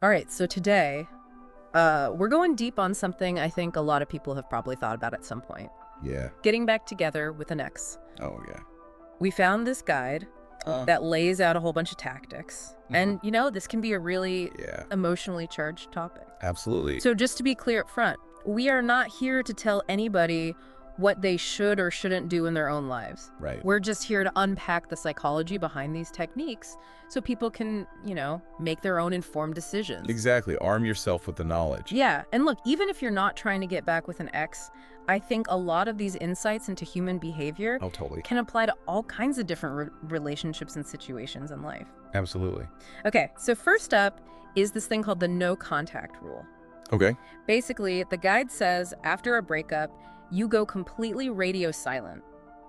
All right, so today, we're going deep on something I think a lot of people have probably thought about at some point. Yeah. Getting back together with an ex. Oh, yeah. We found this guide that lays out a whole bunch of tactics. And, this can be a really Yeah, emotionally charged topic. absolutely. So just to be clear up front, we are not here to tell anybody what they should or shouldn't do in their own lives. Right. We're just here to unpack the psychology behind these techniques so people can, make their own informed decisions. Exactly. Arm yourself with the knowledge. Yeah, and look, even if you're not trying to get back with an ex, I think a lot of these insights into human behavior Oh, totally. can apply to all kinds of different relationships and situations in life. Absolutely. Okay, so first up is this thing called the no contact rule. Okay. Basically, the guide says after a breakup, you go completely radio silent.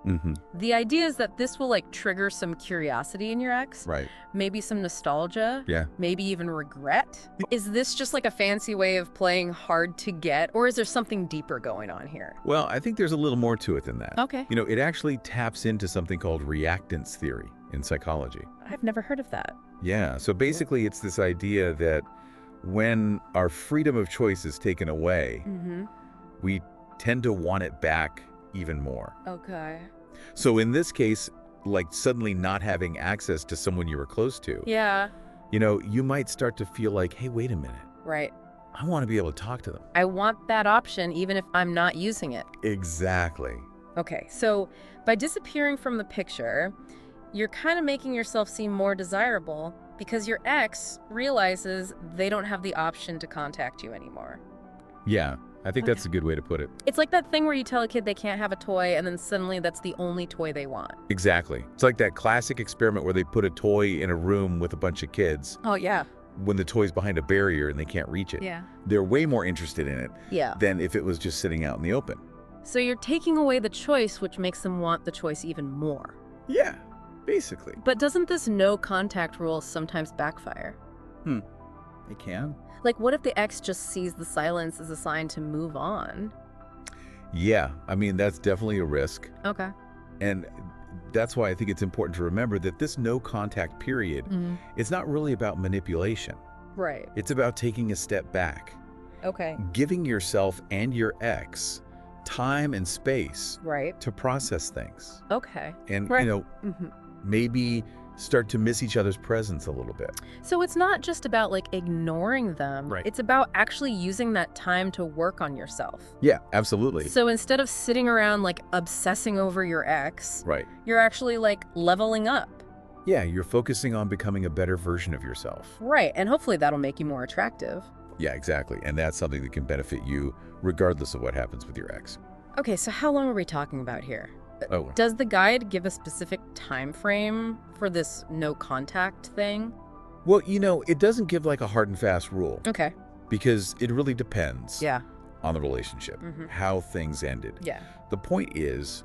Mm-hmm. The idea is that this will trigger some curiosity in your ex, Right. maybe some nostalgia, Yeah. maybe even regret. Is this just like a fancy way of playing hard to get, or is there something deeper going on here? Well, I think there's a little more to it than that. Okay. It actually taps into something called reactance theory in psychology. I've never heard of that. Yeah. So basically, it's this idea that when our freedom of choice is taken away, we tend to want it back even more. Okay. So in this case, like suddenly not having access to someone you were close to, Yeah. you might start to feel like, hey, wait a minute. Right. I want to be able to talk to them. I want that option even if I'm not using it. Exactly. Okay, so by disappearing from the picture, you're kind of making yourself seem more desirable because your ex realizes they don't have the option to contact you anymore. Yeah, I think that's a good way to put it. It's like that thing where you tell a kid they can't have a toy and then suddenly that's the only toy they want. Exactly. It's like that classic experiment where they put a toy in a room with a bunch of kids Oh, yeah. when the toy's behind a barrier and they can't reach it. Yeah. They're way more interested in it Yeah. than if it was just sitting out in the open. So you're taking away the choice, which makes them want the choice even more. Yeah, basically. But doesn't this no contact rule sometimes backfire? It can. Like, what if the ex just sees the silence as a sign to move on? Yeah, I mean, that's definitely a risk. Okay. And that's why I think it's important to remember that this no contact period, it's not really about manipulation. Right. It's about taking a step back, Okay. giving yourself and your ex time and space Right. to process things. Okay. And, Right. maybe start to miss each other's presence a little bit. So it's not just about ignoring them. Right. It's about actually using that time to work on yourself. Yeah, absolutely. So instead of sitting around obsessing over your ex, Right. you're actually leveling up. Yeah, you're focusing on becoming a better version of yourself. Right. And hopefully that'll make you more attractive. Yeah, exactly. And that's something that can benefit you regardless of what happens with your ex. Okay, so how long are we talking about here? Oh, Does the guide give a specific time frame for this no contact thing? well, it doesn't give a hard and fast rule Okay. because it really depends Yeah. on the relationship, how things ended. Yeah. The point is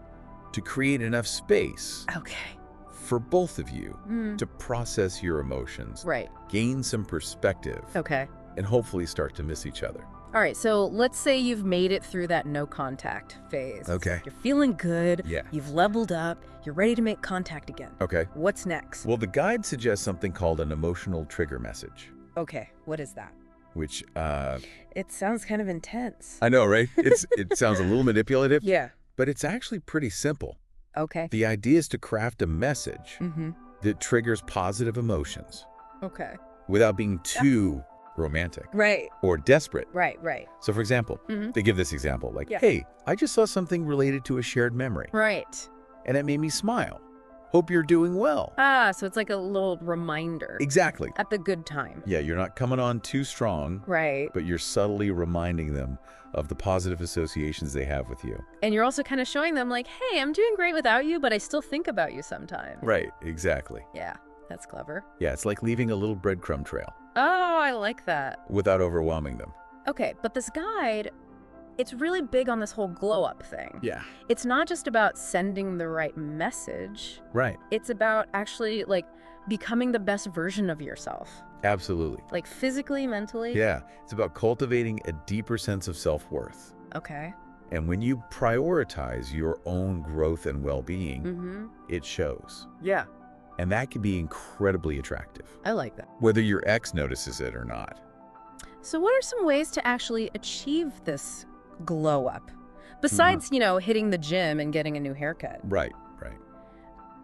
to create enough space Okay. for both of you to process your emotions, Right. gain some perspective, Okay. and hopefully start to miss each other. All right, so let's say you've made it through that no contact phase. Okay. You're feeling good. Yeah. You've leveled up. You're ready to make contact again. Okay. What's next? Well, the guide suggests something called an emotional trigger message, Okay, what is that? which It sounds kind of intense. I know, right? It sounds a little manipulative, Yeah. but it's actually pretty simple. Okay. The idea is to craft a message Mm-hmm. that triggers positive emotions Okay. without being too romantic Right. or desperate. Right. So for example, they give this example Yeah. hey, I just saw something related to a shared memory Right. and it made me smile. Hope you're doing well. Ah, so it's like a little reminder Exactly. at the good time. Yeah, you're not coming on too strong, Right. but you're subtly reminding them of the positive associations they have with you. And you're also kind of showing them hey, I'm doing great without you, but I still think about you sometimes. Right, exactly. Yeah, that's clever. Yeah, it's like leaving a little breadcrumb trail Oh, I like that. without overwhelming them. Okay, but this guide, it's really big on this whole glow up thing. Yeah. It's not just about sending the right message. Right. It's about actually becoming the best version of yourself. Absolutely. Physically, mentally. Yeah, it's about cultivating a deeper sense of self-worth. Okay. And when you prioritize your own growth and well-being, it shows. Yeah. And that can be incredibly attractive, I like that. whether your ex notices it or not. So what are some ways to actually achieve this glow up? Besides, hitting the gym and getting a new haircut. Right, right.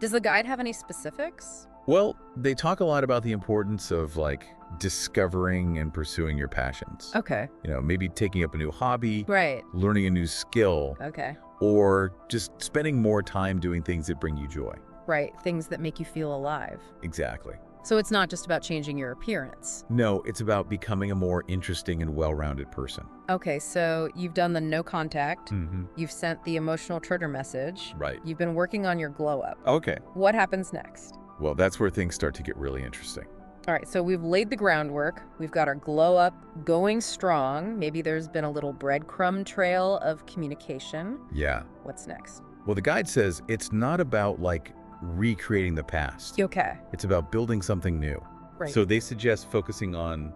Does the guide have any specifics? Well, they talk a lot about the importance of like discovering and pursuing your passions. Okay. Maybe taking up a new hobby, Right. learning a new skill, Okay. or just spending more time doing things that bring you joy. Right. Things that make you feel alive. Exactly. So it's not just about changing your appearance. No, it's about becoming a more interesting and well-rounded person. Okay, so you've done the no contact. Mm-hmm. You've sent the emotional trigger message. Right. You've been working on your glow up. Okay. What happens next? Well, that's where things start to get really interesting. All right, so we've laid the groundwork. We've got our glow up going strong. Maybe there's been a little breadcrumb trail of communication. Yeah. What's next? Well, the guide says it's not about like recreating the past. Okay. It's about building something new. Right. So they suggest focusing on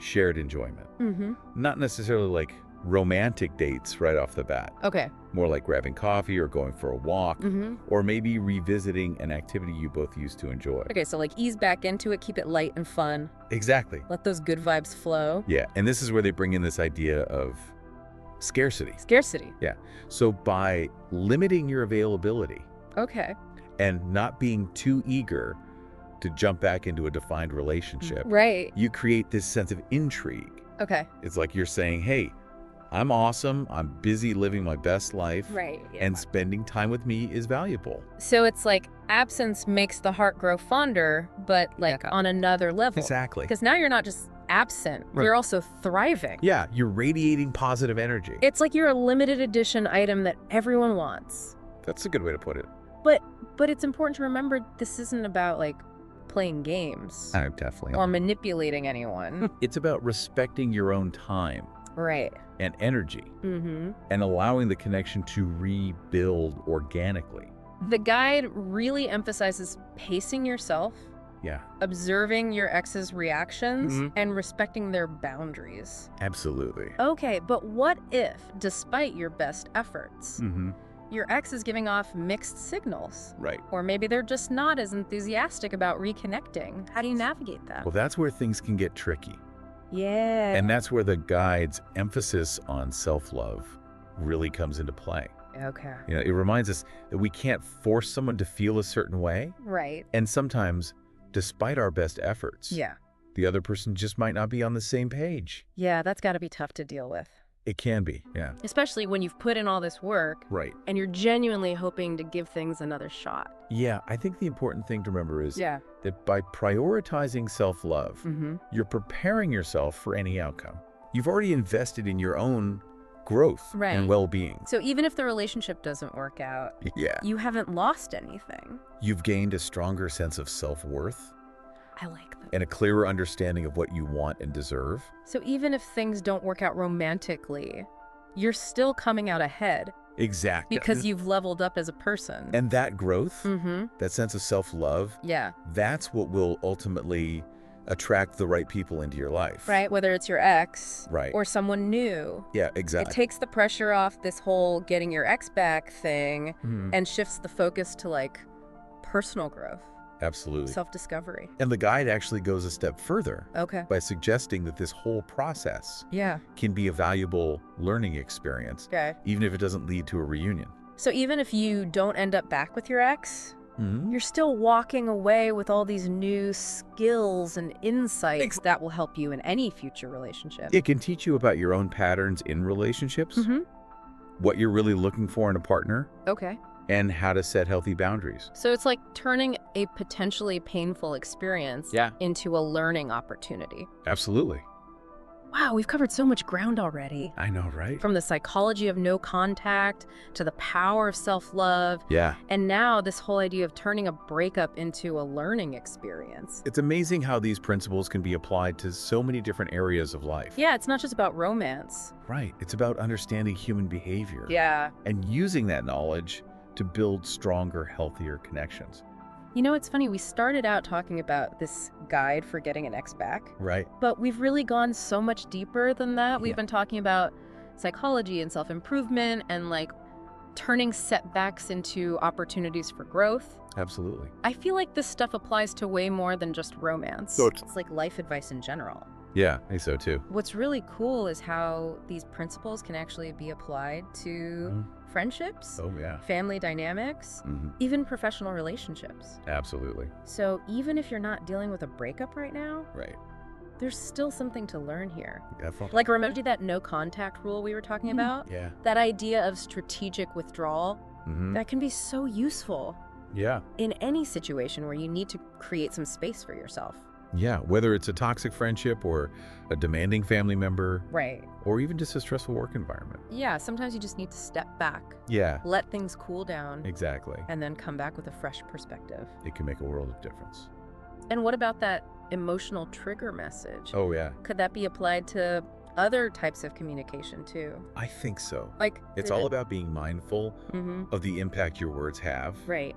shared enjoyment. Mm-hmm. Not necessarily like romantic dates right off the bat. Okay. More like grabbing coffee or going for a walk, Mm-hmm. or maybe revisiting an activity you both used to enjoy. Okay, so like ease back into it, keep it light and fun. Exactly. Let those good vibes flow. Yeah, and this is where they bring in this idea of scarcity. Scarcity. Yeah. So by limiting your availability Okay. and not being too eager to jump back into a defined relationship, Right. you create this sense of intrigue. Okay. It's like you're saying, hey, I'm awesome. I'm busy living my best life. Right. And spending time with me is valuable. So it's like absence makes the heart grow fonder, but like on another level. Exactly. Because now you're not just absent, Right. you're also thriving. Yeah, you're radiating positive energy. It's like you're a limited edition item that everyone wants. That's a good way to put it. But it's important to remember this isn't about like playing games Definitely. or manipulating anyone. It's about respecting your own time Right. and energy Mm-hmm. and allowing the connection to rebuild organically. The guide really emphasizes pacing yourself, Yeah, observing your ex's reactions, Mhm. and respecting their boundaries. absolutely. Okay, but what if, despite your best efforts, Mm-hmm. your ex is giving off mixed signals? Right. Or maybe they're just not as enthusiastic about reconnecting. How do you navigate that? Well, that's where things can get tricky. Yeah. And that's where the guide's emphasis on self-love really comes into play. Okay. It reminds us that we can't force someone to feel a certain way. Right. And sometimes, despite our best efforts, Yeah. the other person just might not be on the same page. Yeah, that's got to be tough to deal with. It can be, yeah. Especially when you've put in all this work Right. and you're genuinely hoping to give things another shot. Yeah, I think the important thing to remember is Yeah. that by prioritizing self-love, Mm-hmm. you're preparing yourself for any outcome. You've already invested in your own growth Right. and well-being. So even if the relationship doesn't work out, Yeah. you haven't lost anything. You've gained a stronger sense of self-worth I like that. and a clearer understanding of what you want and deserve. So even if things don't work out romantically, you're still coming out ahead Exactly. because you've leveled up as a person. And that growth, Mm-hmm. that sense of self-love, Yeah. that's what will ultimately attract the right people into your life. Right? Whether it's your ex Right. or someone new. Yeah, It exactly. takes the pressure off this whole getting your ex back thing Mhm. and shifts the focus to like personal growth, Absolutely. self-discovery. And the guide actually goes a step further Okay. by suggesting that this whole process Yeah. can be a valuable learning experience, Okay. even if it doesn't lead to a reunion. So even if you don't end up back with your ex, Mhm. you're still walking away with all these new skills and insights that will help you in any future relationship. It can teach you about your own patterns in relationships, Mm-hmm. what you're really looking for in a partner, Okay. and how to set healthy boundaries. So it's like turning a potentially painful experience Yeah. into a learning opportunity. Absolutely. Wow, we've covered so much ground already. I know, right? From the psychology of no contact to the power of self-love, Yeah. and now this whole idea of turning a breakup into a learning experience. It's amazing how these principles can be applied to so many different areas of life. Yeah, it's not just about romance. Right. It's about understanding human behavior Yeah. and using that knowledge to build stronger, healthier connections. You know, it's funny, we started out talking about this guide for getting an ex back, Right. but we've really gone so much deeper than that. We've Yeah. been talking about psychology and self-improvement and like turning setbacks into opportunities for growth. Absolutely. I feel like this stuff applies to way more than just romance. So it's- It's like life advice in general. Yeah, I think so too. What's really cool is how these principles can actually be applied to friendships, Oh, yeah. family dynamics, even professional relationships. Absolutely. So even if you're not dealing with a breakup right now, Right. there's still something to learn here. Definitely. Like, remember that no contact rule we were talking about? Yeah. That idea of strategic withdrawal? Mm-hmm. That can be so useful Yeah. in any situation where you need to create some space for yourself. Yeah, whether it's a toxic friendship or a demanding family member, Right. or even just a stressful work environment. Yeah, sometimes you just need to step back, Yeah, let things cool down, exactly. and then come back with a fresh perspective. It can make a world of difference. And what about that emotional trigger message? Oh, yeah. Could that be applied to other types of communication too? I think so. Like, It's all about being mindful of the impact your words have right.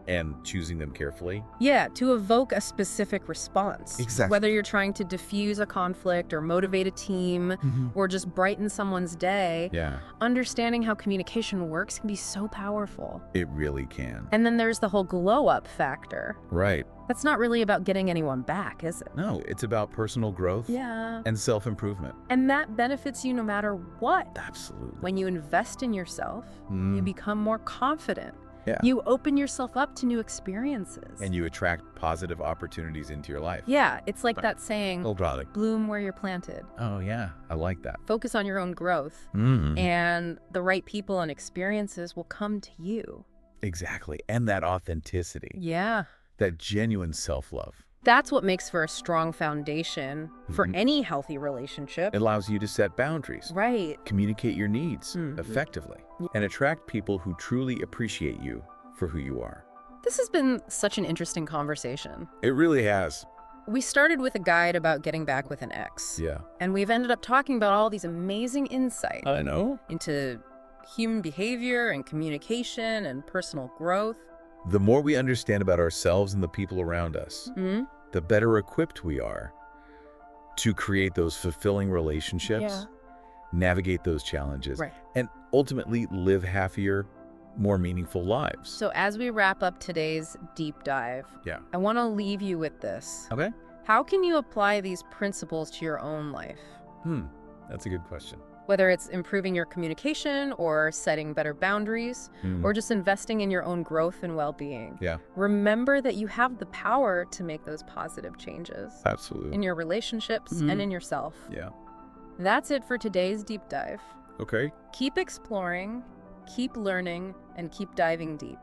and choosing them carefully. Yeah, to evoke a specific response. Exactly. Whether you're trying to diffuse a conflict or motivate a team or just brighten someone's day, Yeah, understanding how communication works can be so powerful. it really can. And then there's the whole glow-up factor. Right. That's not really about getting anyone back, is it? No, it's about personal growth Yeah. and self-improvement. And that benefits you no matter what. Absolutely. When you invest in yourself, you become more confident. Yeah. You open yourself up to new experiences. And you attract positive opportunities into your life. Yeah, it's like that saying, Product. bloom where you're planted. Oh, yeah. I like that. Focus on your own growth, and the right people and experiences will come to you. Exactly. And that authenticity. Yeah. That genuine self-love. That's what makes for a strong foundation for any healthy relationship. It allows you to set boundaries, Right. communicate your needs effectively, and attract people who truly appreciate you for who you are. This has been such an interesting conversation. It really has. We started with a guide about getting back with an ex. Yeah. And we've ended up talking about all these amazing insights I know. into human behavior and communication and personal growth. The more we understand about ourselves and the people around us, the better equipped we are to create those fulfilling relationships, navigate those challenges, and ultimately live happier, more meaningful lives. So as we wrap up today's deep dive, I want to leave you with this. Okay. How can you apply these principles to your own life? That's a good question. Whether it's improving your communication or setting better boundaries or just investing in your own growth and well-being. Yeah. Remember that you have the power to make those positive changes Absolutely. in your relationships and in yourself. Yeah. That's it for today's deep dive. Okay. Keep exploring, keep learning, and keep diving deep.